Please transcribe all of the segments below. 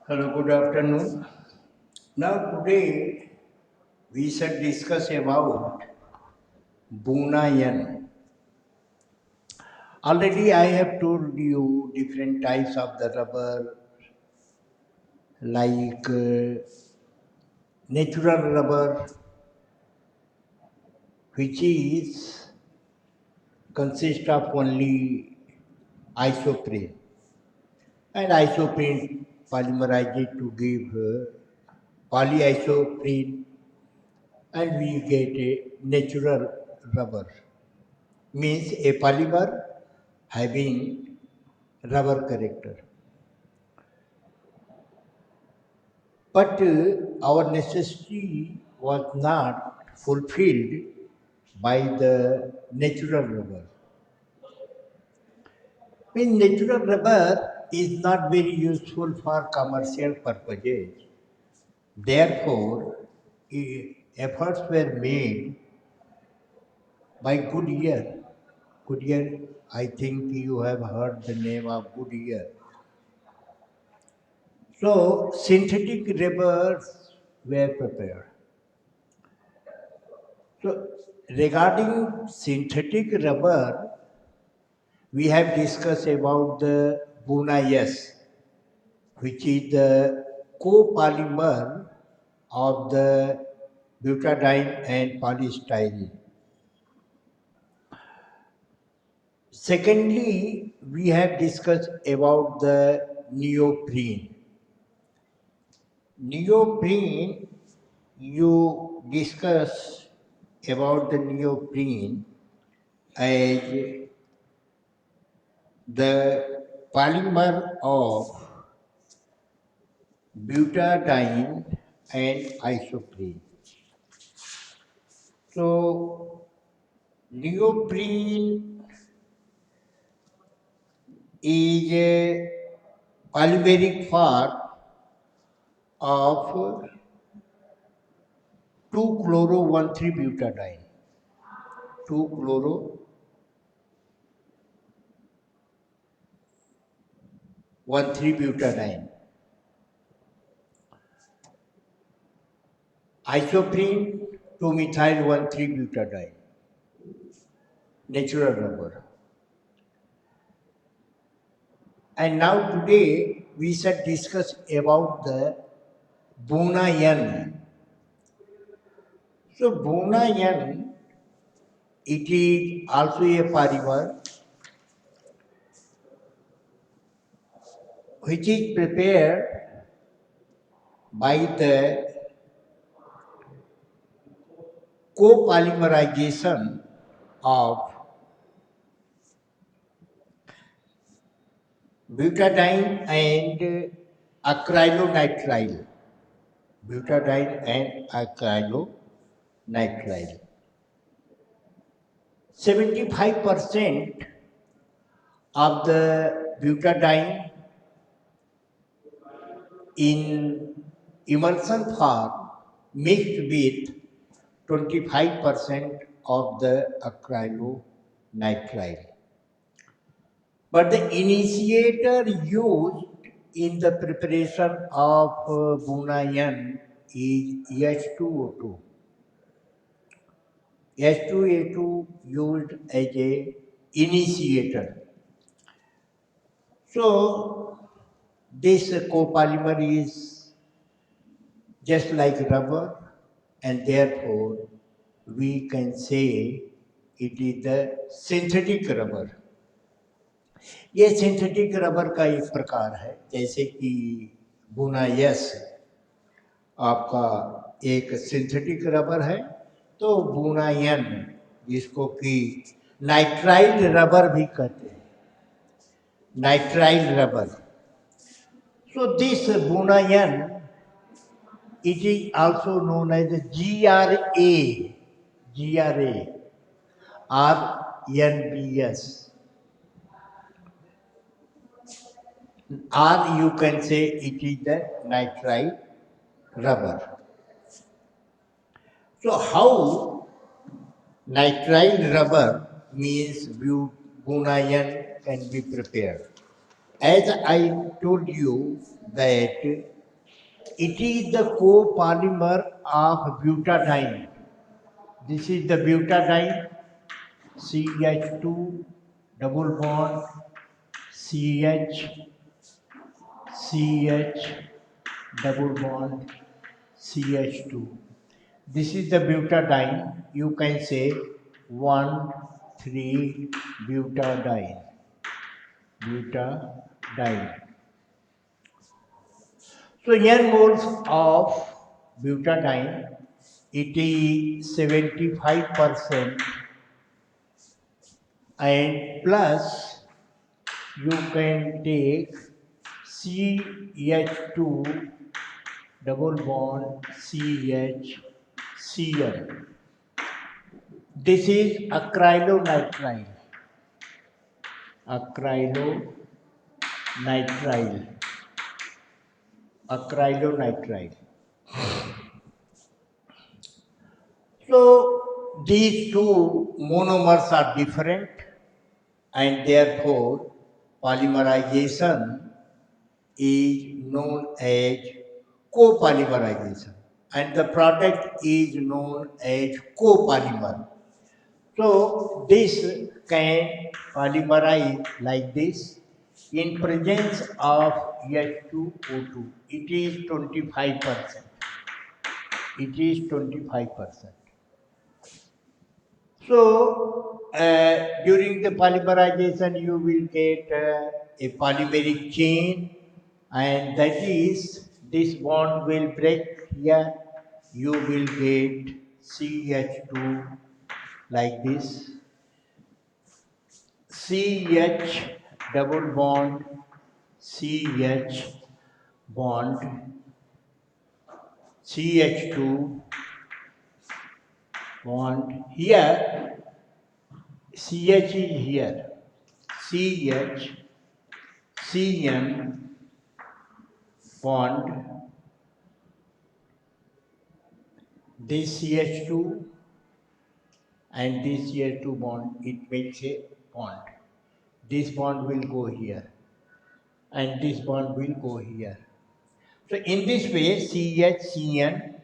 Hello, good afternoon. Now, today we shall discuss about Bunayan. Already, I have told you different types of the rubber, like natural rubber, which is consist of only isoprene, and isoprene polymerize it to give polyisoprene, and we get a natural rubber. Means a polymer having rubber character. But our necessity was not fulfilled by the natural rubber. Means natural rubber is not very useful for commercial purposes. Therefore, efforts were made by Goodyear. Goodyear, I think you have heard the name of Goodyear. So synthetic rubbers were prepared. So regarding synthetic rubber, we have discussed about the Bunayas, which is the copolymer of the butadiene and polystyrene. Secondly, we have discussed about the neoprene. Neoprene, you discuss about the neoprene as the polymer of butadiene and isoprene. So, neoprene is a polymeric part of 2-chloro-1,3-butadiene. 2-chloro-1,3-butadiene. Isoprene, 2-methyl-1,3-butadiene. Natural rubber. And now today we shall discuss about the Bunayan. So Bunayan, it is also a polymer which is prepared by the copolymerization of butadiene and acrylonitrile. Butadiene and acrylonitrile. 75% of the butadiene in emulsion form mixed with 25% of the acrylonitrile. But the initiator used in the preparation of Bunayan is H2O2. H2A2 used as a initiator. So this copolymer is just like rubber, and therefore we can say it is the synthetic rubber. ये synthetic rubber का एक प्रकार है, जैसे कि बुनायस आपका एक synthetic rubber है, तो बुनायन जिसको कि नाइट्राइल रबर भी कहते हैं, nitrile rubber. So this Bunayan, it is also known as GRA, GRA, RNBS, or you can say it is the nitrile rubber. So how nitrile rubber means Bunayan can be prepared? As I told you that It is the copolymer of butadiene. This is the butadiene, CH2, double bond, CH, CH, double bond, CH2. This is the butadiene. You can say 1, 3 butadiene. Butadiene. So n moles of butadiene, it is 75%, and plus you can take CH2 double bond CH Cl. This is acrylonitrile. Acrylonitrile. Acrylonitrile. So these two monomers are different, and therefore polymerization is known as copolymerization, and the product is known as copolymer. So this can polymerize like this in presence of H2O2. It is 25%. It is 25%. So during the polymerization, you will get a polymeric chain, and that is this bond will break here. You will get CH2 like this. CH double bond, CH bond, CH2 bond. Here, CH is here. CH, CN bond, this CH2 and this CH2 bond, it makes a bond. This bond will go here and this bond will go here. So in this way, CH,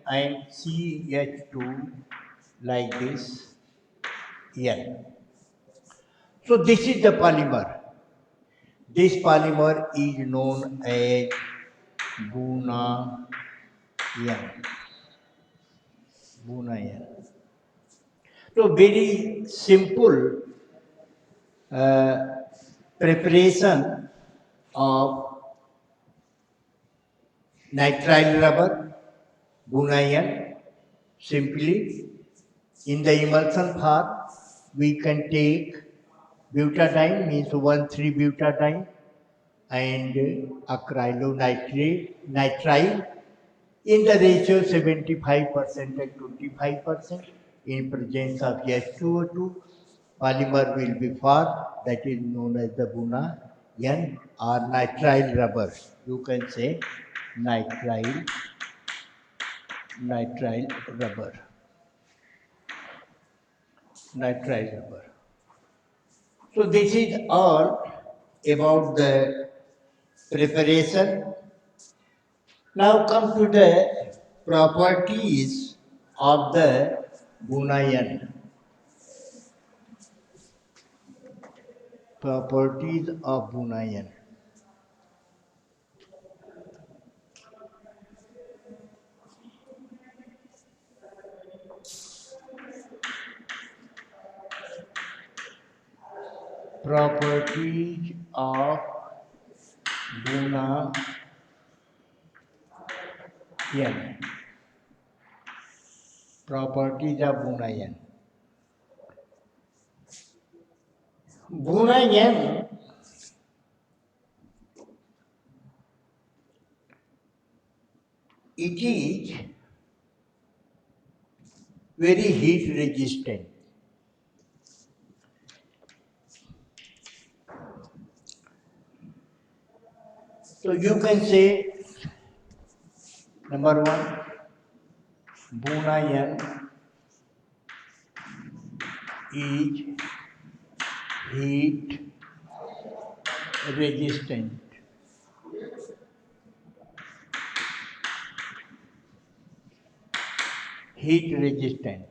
and CH2 like this, N. So this is the polymer. This polymer is known as Buna N. Buna N. So very simple uh, preparation of nitrile rubber, Buna. Simply in the emulsion part, we can take butadiene, means 1,3-butadiene, and acrylonitrile in the ratio 75% and 25%. In presence of H2O2, polymer will be formed, that is known as the Buna N or nitrile rubber. You can say nitrile rubber. Nitrile rubber. So this is all about the preparation. Now come to the properties of the Bunayan. Properties of Bunayan. Properties of Bunayan. Properties of Bunayan. Bunayan it is very heat resistant. So you can say number one, Bunayan is heat resistant. heat resistant.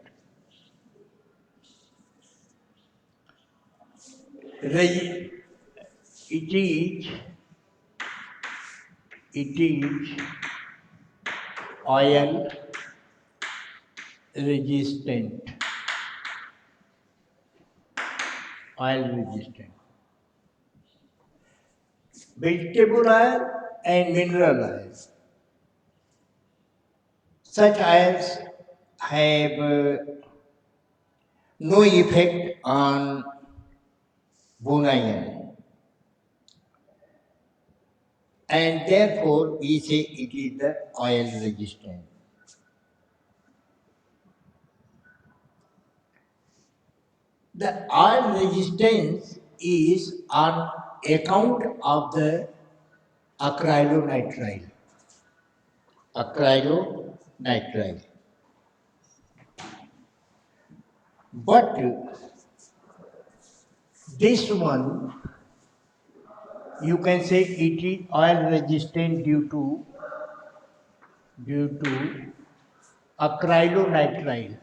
It is it is oil resistant. Oil resistant. Vegetable oil and mineral oil. Such oils have no effect on bone iron, and therefore we say it is the oil resistant. The oil resistance is on account of the acrylonitrile. Acrylonitrile. But this one, you can say it is oil resistant due to acrylonitrile.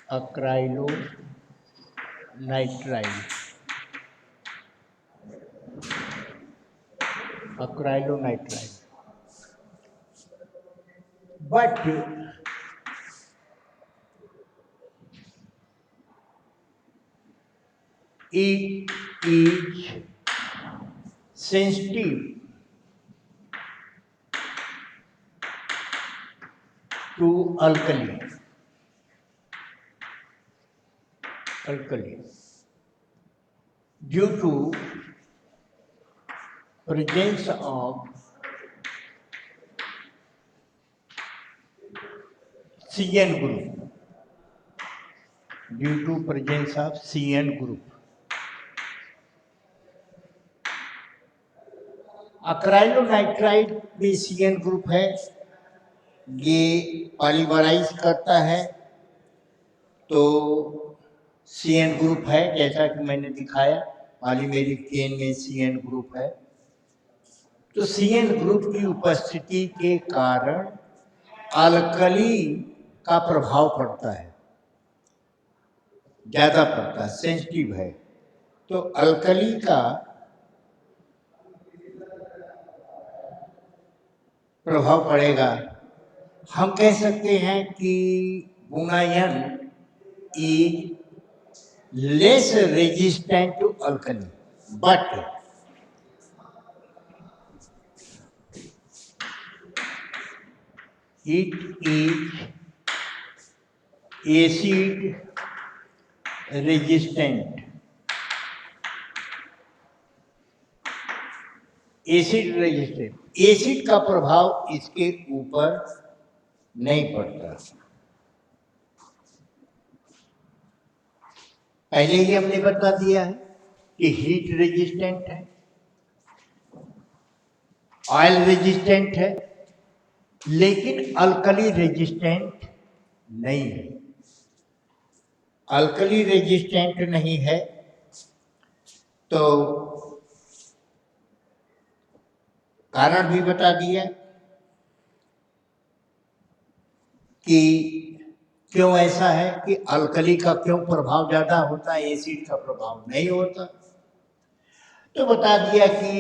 Acrylonitrile. Acrylonitrile. But it is sensitive to alkali due to presence of CN group. Due to presence of CN group. acrylonitrile में CN group है, ये polymerase करता है तो CN group है, जैसा कि मैंने दिखाया पॉलीमेरिक चेन में CN ग्रुप है। तो CN ग्रुप की उपस्थिति के कारण अल्कली का प्रभाव पड़ता है, ज्यादा पड़ता है, सेंसिटिव है। तो अल्कली का प्रभाव पड़ेगा। हम कह सकते हैं कि बुनायन is less resistant to alkali, but it is acid resistant. Acid resistant. Acid का प्रभाव इसके ऊपर नहीं पड़ता। पहले ही हमने बता दिया है कि हीट रेजिस्टेंट है, ऑयल रेजिस्टेंट है, लेकिन अल्कली रेजिस्टेंट नहीं है। अल्कली रेजिस्टेंट नहीं है तो कारण भी बता दिया कि क्यों ऐसा है कि अल्कली का क्यों प्रभाव ज्यादा होता है, एसिड का प्रभाव नहीं होता। तो बता दिया कि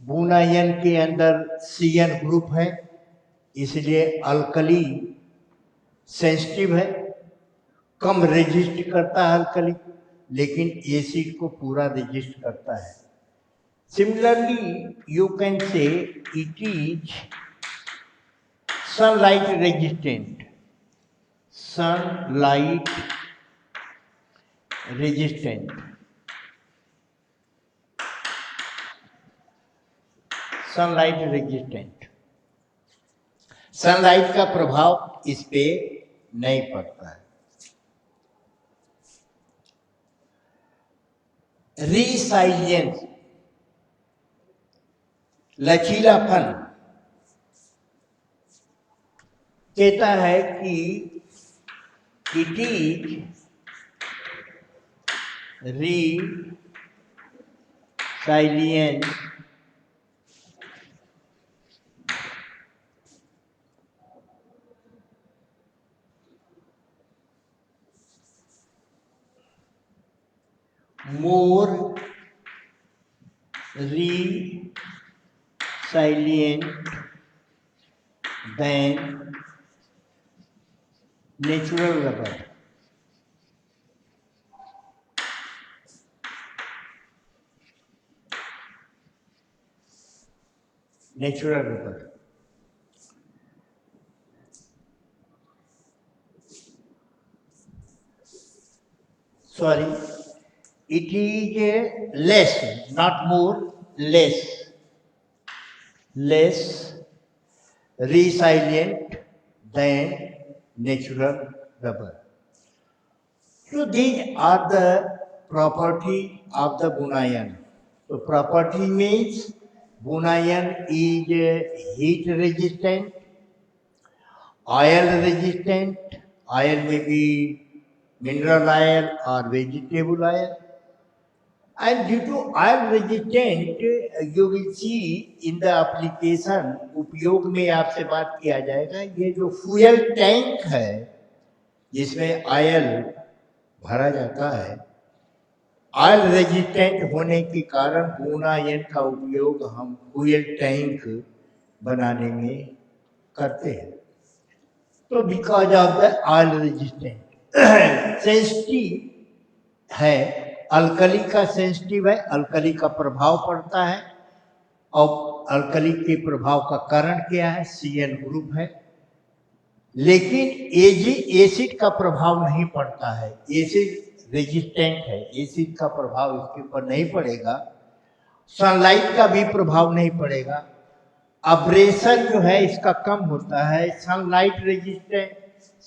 बुनायन के अंदर CN ग्रुप है, इसलिए अल्कली सेंसिटिव है, कम रेजिस्ट करता है अल्कली, लेकिन एसिड को पूरा रेजिस्ट करता है। Similarly you can say it is sunlight resistant. sunlight resistant, sunlight resistant, sunlight का प्रभाव इस पे नहीं पड़ता है। रीसाइलियंस, लचीलापन, कहता है कि it is resilience more resilient than natural rubber. Natural rubber. Sorry, it is less, not more, less resilient than natural rubber. So these are the property of the Bunayan. So property means Bunayan is heat resistant, oil resistant, oil may be mineral oil or vegetable oil. And due to oil resistant, you will see in the application, उपयोग में आपसे बात किया जाएगा, ये जो fuel tank है जिसमें ऑयल भरा जाता है, ऑयल रेजिस्टेंट होने के कारण बुनायन का उपयोग हम फ्यूल टैंक बनाने में करते हैं. तो because of the oil resistant sensitive है, अल्कली का सेंसिटिव है, अल्कली का प्रभाव पड़ता है. और अल्कली के प्रभाव का कारण क्या है? Cl ग्रुप है. लेकिन एसिड का प्रभाव नहीं पड़ता है, एसिड रेजिस्टेंट है, एसिड का प्रभाव इसके ऊपर नहीं पड़ेगा, सनलाइट का भी प्रभाव नहीं पड़ेगा, अब्रेशन जो है इसका कम होता है. Sunlight resistant,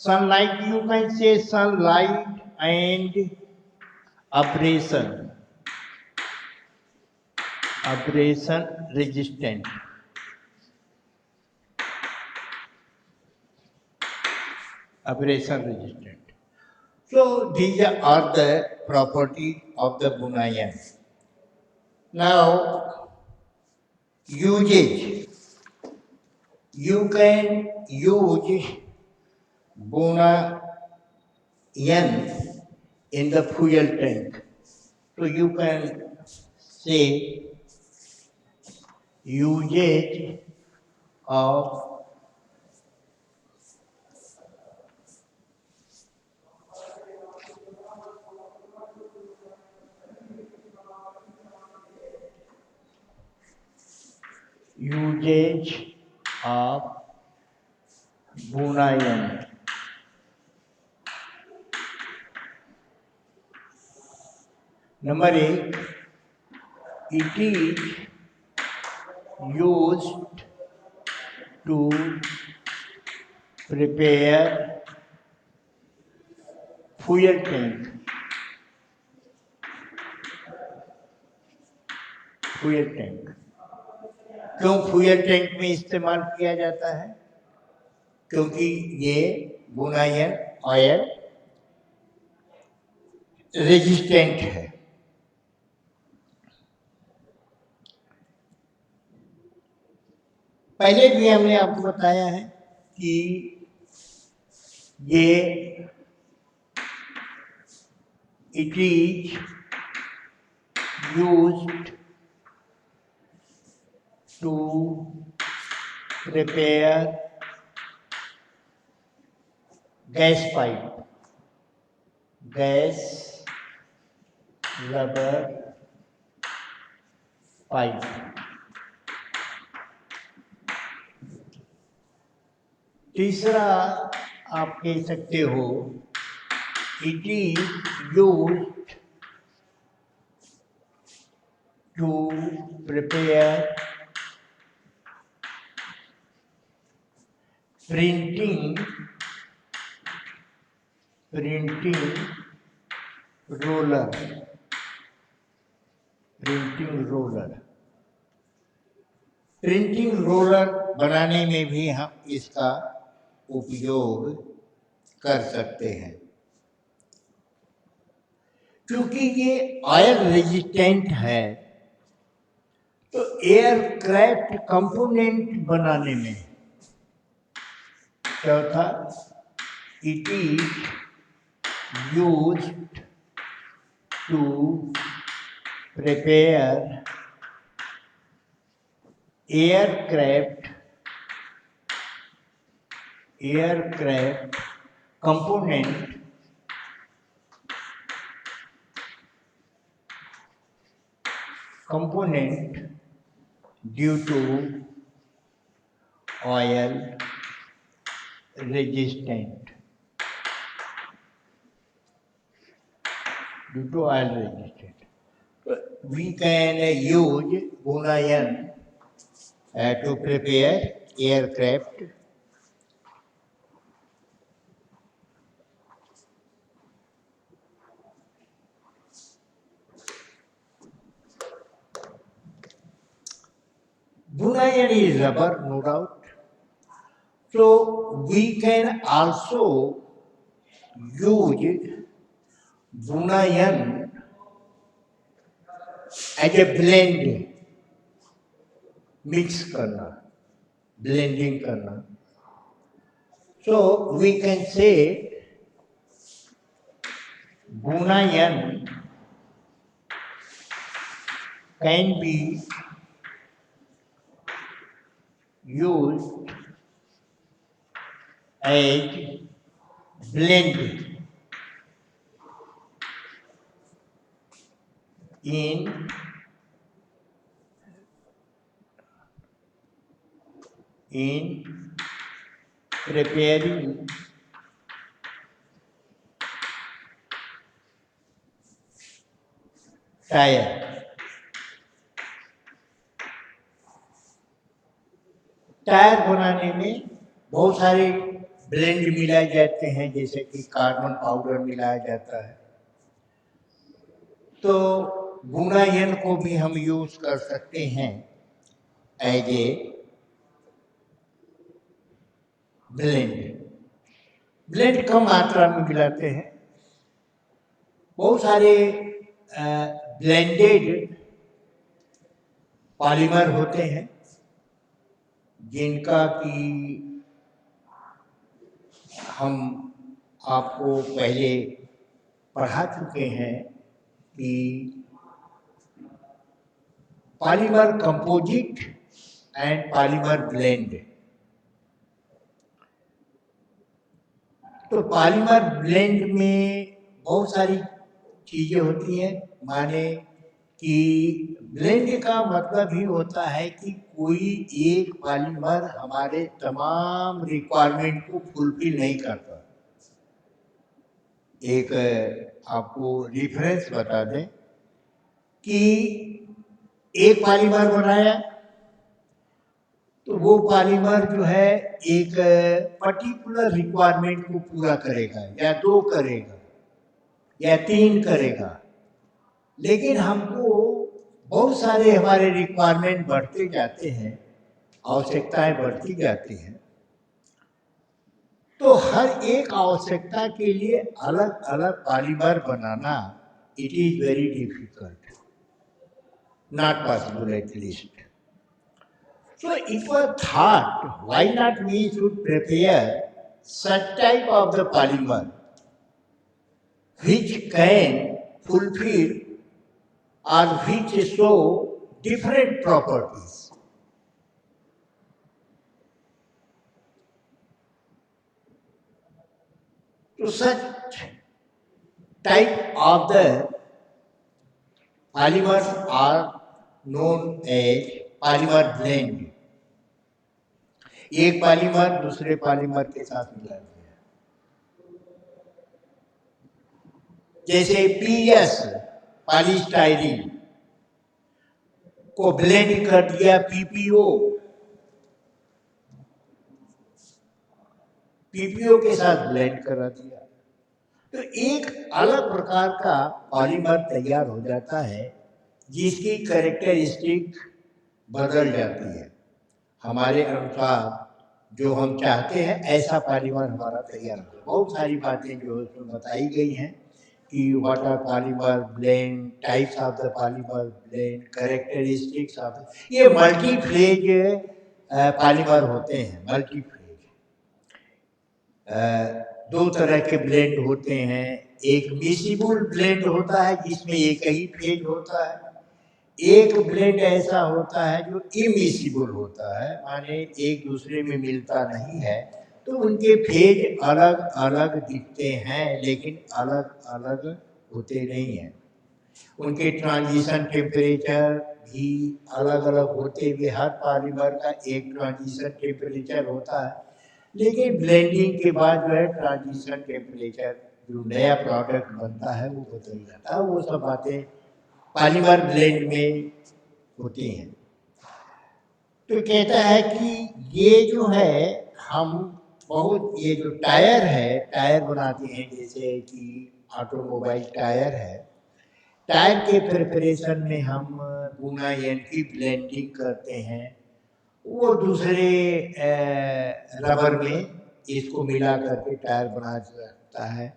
sunlight you can say sunlight and abrasion resistant. Abrasion resistant. So these are the property of the Bunayan. Now usage. You can use Bunayan in the fuel tank. So you can say usage of Bunayan. Number 8, it is used to prepare fuel tank. Fuel tank क्यों fuel tank में इस्तेमाल किया जाता है? क्योंकि ये बुनायन oil resistant है. पहले भी हमने आपको बताया है कि ये it is used to prepare gas pipe, gas rubber pipe. तीसरा आप कह सकते हो it is used to prepare printing roller. Printing roller बनाने में भी हम इसका उपयोग कर सकते हैं. क्योंकि ये ऑयल रेजिस्टेंट है तो एयरक्राफ्ट कंपोनेंट बनाने में. चौथा, it is used to prepare aircraft component due to oil resistant. We can use Bunayan to prepare aircraft. Bunayan is rubber, no doubt. So we can also use Bunayan as a blend, mix करना, blending करना. So we can say Bunayan can be used as blend in preparing tyre. Tyre बनाने में बहुत सारे blend मिलाए जाते हैं, जैसे कि कार्बन पाउडर मिलाया जाता है. तो बुनायन को भी हम यूज कर सकते हैं एज ए ब्लेंड कम मात्रा में मिलाते हैं. बहुत सारे ब्लेंडेड पॉलीमर होते हैं जिनका कि हम आपको पहले पढ़ा चुके हैं कि polymer composite and polymer blend. तो पॉलीमर ब्लेंड में बहुत सारी चीजें होती हैं. माने कि ब्लेंड का मतलब ही होता है कि कोई एक पॉलीमर हमारे तमाम रिक्वायरमेंट को फुलफिल नहीं करता. एक आपको रेफरेंस बता दें कि एक पॉलीमर बनाया तो वो पॉलीमर जो है एक पर्टिकुलर रिक्वायरमेंट को पूरा करेगा, या 2 करेगा या 3 करेगा. लेकिन हमको बहुत सारे हमारे रिक्वायरमेंट बढ़ते जाते हैं, आवश्यकताएं बढ़ती जाती हैं. तो हर एक आवश्यकता के लिए अलग अलग polymer banana it is very difficult, not possible at least. So it was thought, why not we should prepare such type of the polymer which can fulfill or which show different properties. So such type of the polymers are known as polymer blend. एक polymer दूसरे polymer के साथ मिला दिया, जैसे PS polystyrene को blend कर दिया PPO के साथ ब्लेंड करा दिया. तो एक अलग प्रकार का पॉलीमर तैयार हो जाता है जिसकी कैरेक्टरिस्टिक बदल जाती है. हमारे अनुसार जो हम चाहते हैं ऐसा पॉलीमर हमारा तैयार हो. बहुत सारी बातें जो उसमें बताई गई हैं कि what are polymer blend, types of the polymer blend, characteristics of, ये मल्टीफ्रेज पॉलीमर होते हैं. मल्टीफ्रेज 2 तरह के ब्लेंड होते हैं. एक मिसिबल ब्लेंड होता है जिसमें एक ही फेज होता है, एक ब्लेंड ऐसा होता है जो इमिसिबल होता है, माने एक दूसरे में मिलता नहीं है, तो उनके फेज अलग अलग दिखते हैं लेकिन अलग अलग होते नहीं हैं। उनके ट्रांजिशन टेम्परेचर भी अलग अलग होते हुए हर पॉलीमर का एक ट्रांजिशन टेम्परेचर होता है, लेकिन ब्लेंडिंग के बाद जो है ट्रांजिशन टेम्परेचर जो नया प्रोडक्ट बनता है वो बदल जाता है। वो सब बातें पॉलीमर ब्लेंड में होती हैं। तो कहता है कि ये जो है हम बहुत, ये जो टायर है, टायर बनाते हैं जैसे कि ऑटोमोबाइल टायर है, टायर के प्रिपरेशन में हम बुनायन की ब्लेंडिंग करते हैं, वो दूसरे रबर में इसको मिला करके टायर बना जाता है।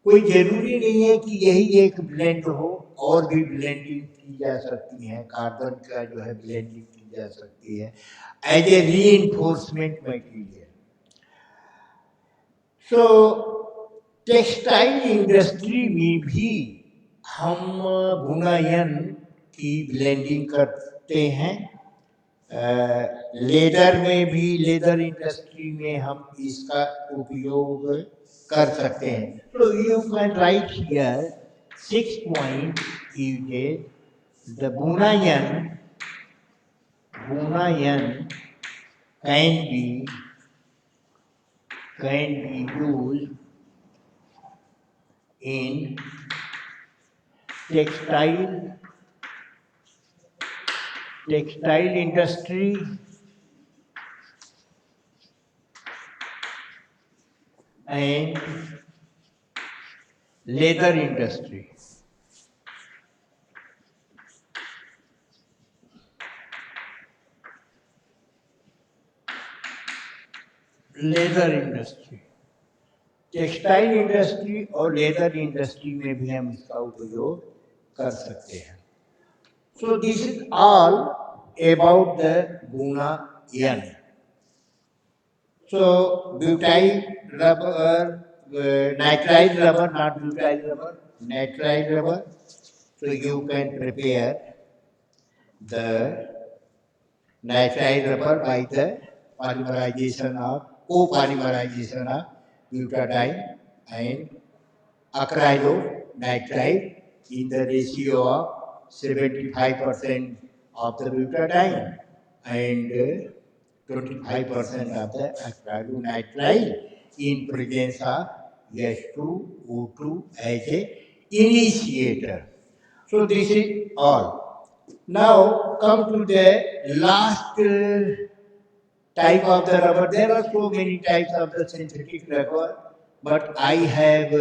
कोई जरूरी नहीं है कि यही एक ब्लेंड हो, और भी ब्लेंडिंग की जा सकती है, कार्बन का जो है ब्लेंडिंग की जा सकती है as a reinforcement material. So textile industry में भी हम बुनायन की ब्लेंडिंग करते हैं। लेदर में भी, लेदर इंडस्ट्री में हम इसका उपयोग कर सकते हैं। तो you can write here 6 point is the bunayan can be used in textile industry and leather industry. Leather industry, textile industry और लेदर इंडस्ट्री में भी हम इसका उपयोग कर सकते हैं। So this is all about the Buna N. So butyl rubber, nitrile rubber, not butyl rubber, nitrile rubber. So you can prepare the nitrile rubber by the polymerization of copolymerization of butadiene and acrylonitrile in the ratio of 75% of the butadiene and 25% of the acrylonitrile in presence of H2O2 as a initiator. So this is all. Now come to the last type of the rubber. There are so many types of the synthetic rubber, but I have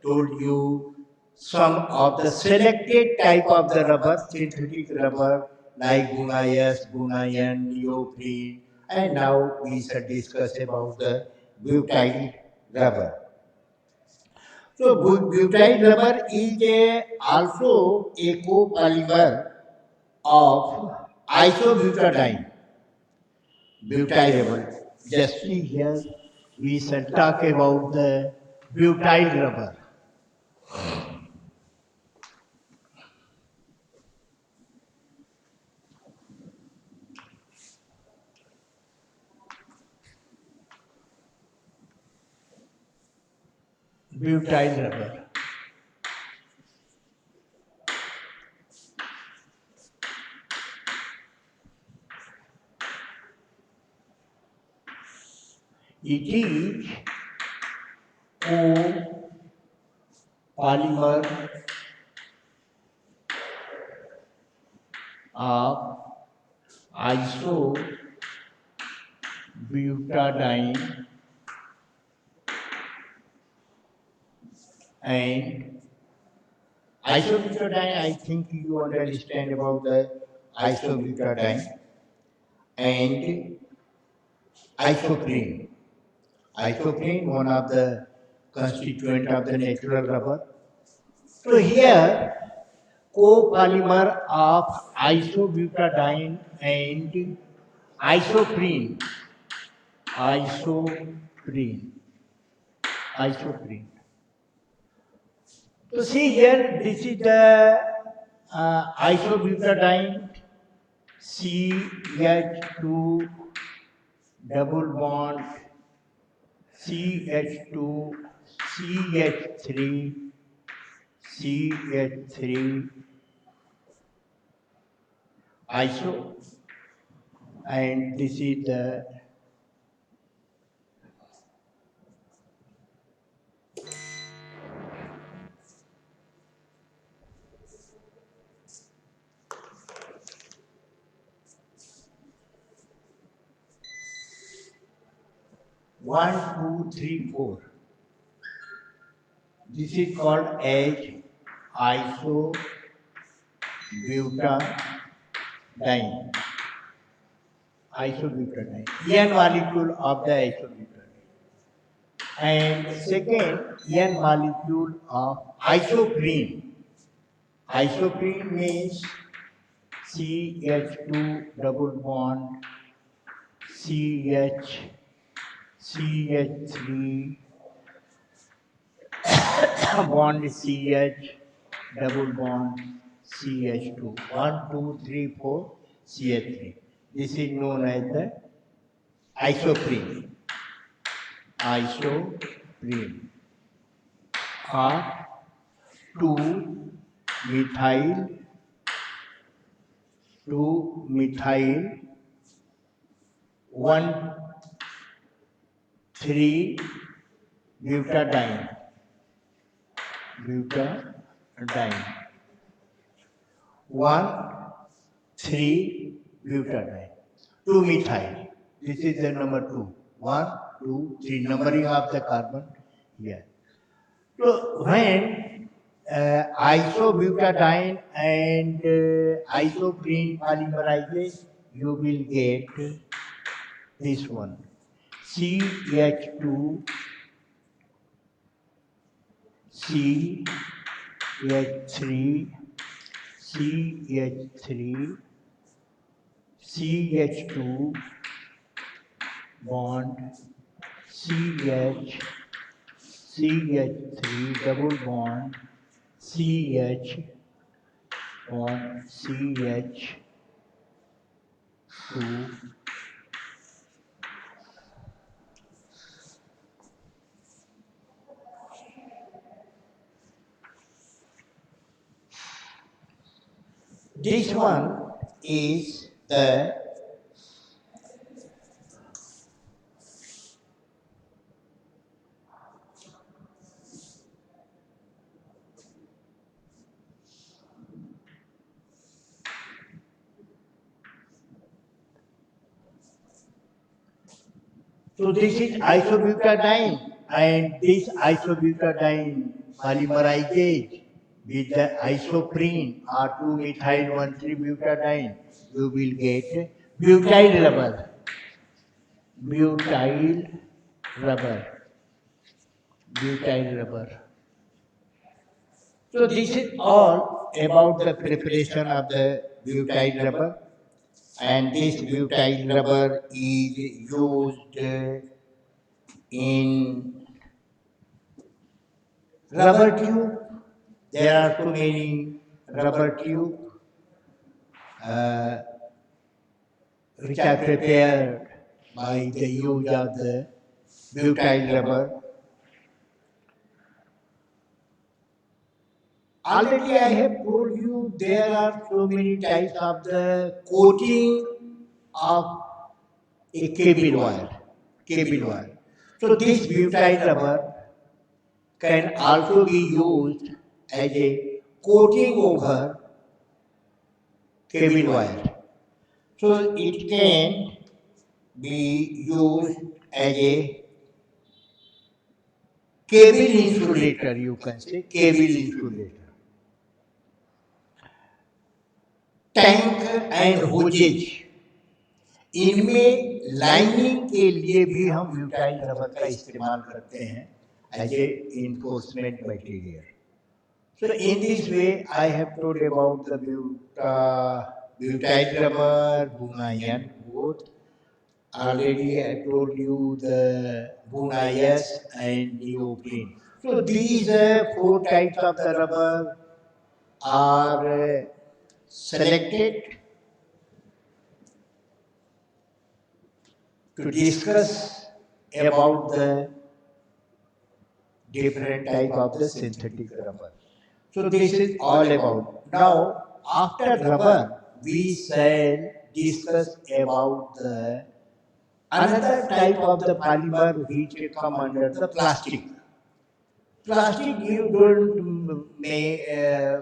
told you some of the selected type of the rubber, synthetic rubber like Bunayan, neoprene, and now we shall discuss about the butyl rubber. So butyl rubber is also a copolymer of isobutadiene, butyl rubber. Just see here, we shall talk about the butyl rubber. Butyl rubber. It is copolymer of isobutadiene and isobutadiene. I think you understand about the isobutadiene and isoprene. Isoprene, one of the constituent of the natural rubber. So here, copolymer of isobutadiene and isoprene, isoprene, isoprene. So see here, this is the isobutadiene CH2 double bond CH2 CH3 CH3 iso, and this is the 1, 2, 3, 4. This is called as isobutadiene. Isobutadiene. N molecule of the isobutadiene. And second, N molecule of isoprene. Isoprene means CH2 double bond CH CH3 bond CH double bond CH2. 1, 2, 3, 4 CH3. This is known as the isoprene. Isoprene or 2 methyl 1,3-butadiene. Butadiene. 1,3-butadiene. 2-methyl. This is the number 2. 1, 2, 3. Numbering of the carbon here. So when isobutadiene and isoprene polymerization, you will get this one. CH2 CH3 CH3 CH2 bond CH CH3 double bond CH bond CH2. This one is the so this is isobutadiene, and this isobutadiene polymerization with the isoprene or 2-methyl 1,3-butadiene, you will get butyl rubber. Butyl rubber. Butyl rubber. So this is all about the preparation of the butyl rubber, and this butyl rubber is used in rubber tube. There are so many rubber tube uh, which are prepared by the use of the butyl rubber. Already I have told you there are so many types of the coating of a cable wire. Cable wire. So this butyl rubber can also be used as a coating over cable wire. So it can be used as a cable insulator, you can say, cable insulator. Tank and hoses, इनमें lining के लिए भी हम butyl rubber का इस्तेमाल करते हैं as a enforcement material. So in this way, I have told about the butyl rubber, Bunayan both. Already I told you the Bunayas and neoprene. So these four types of the rubber are selected to discuss about the different type of the synthetic rubber. So this is all about. Now, after rubber, we shall discuss about the another type of the polymer which come under the plastic. Plastic you don't में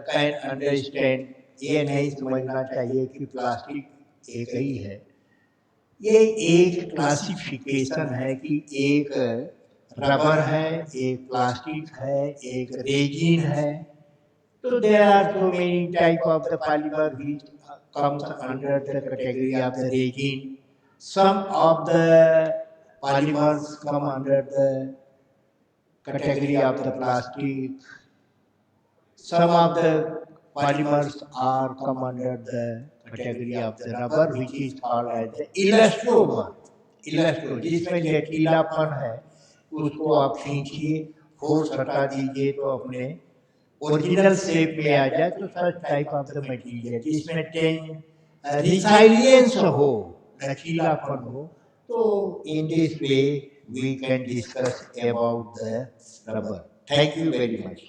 can understand, ये नहीं समझना चाहिए कि plastic एक ही है। ये एक क्लासिफिकेशन है कि एक रबर है, एक प्लास्टिक है, एक रेजिन है। तो there are so many type of the polymer which comes under the category of the resin. Some of the polymers come under the category of the plastic. Some of the polymers are come under the category of the rubber, which is called as the elastomer. Elasto जिसमें लचीलापन है, उसको आप खींचिए, force हटा दीजिए तो अपने original shape में आ जाए। तो such type of the material जिसमें रिसाइलियंस हो, लचीलापन हो। तो in this way we can discuss about the rubber. Thank you very much.